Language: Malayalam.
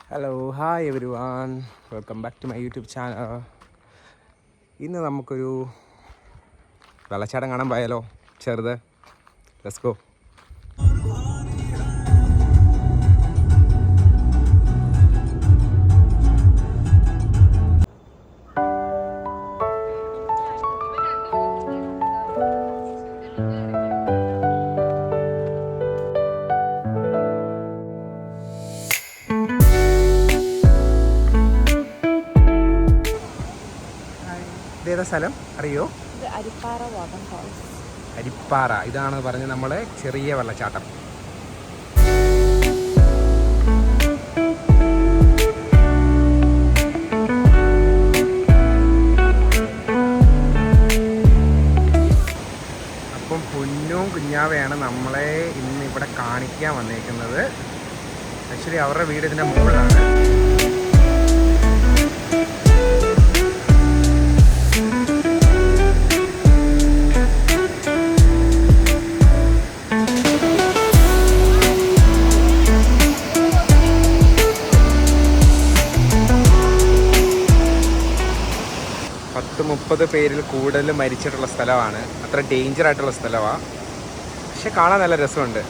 Hello hi everyone, welcome back to my YouTube channel. ഇന്ന് നമുക്കൊരു വെള്ളച്ചാട്ടം കാണാൻ പോയാലോ? ചെറുത്, ലെറ്റ്സ് ഗോ. ഇതേതാ സ്ഥലം അറിയോ? അരിപ്പാറ വാട്ടർഫാൾസ്. അരിപ്പാറ, ഇതാണ് പറഞ്ഞ് നമ്മളെ ചെറിയ വെള്ളച്ചാട്ടം. അപ്പം പൊന്നും കുഞ്ഞാവയാണ് നമ്മളെ ഇന്ന് ഇവിടെ കാണിക്കാൻ വന്നേക്കുന്നത്. ആക്ച്വലി അവരുടെ വീട് ഇതിൻ്റെ മുകളിലാണ്. പത്ത് 30 പേരിൽ കൂടുതൽ മരിച്ചിട്ടുള്ള സ്ഥലമാണ്. അത്ര ഡേഞ്ചർ ആയിട്ടുള്ള സ്ഥലമാണ്. പക്ഷെ കാണാൻ നല്ല രസമുണ്ട്.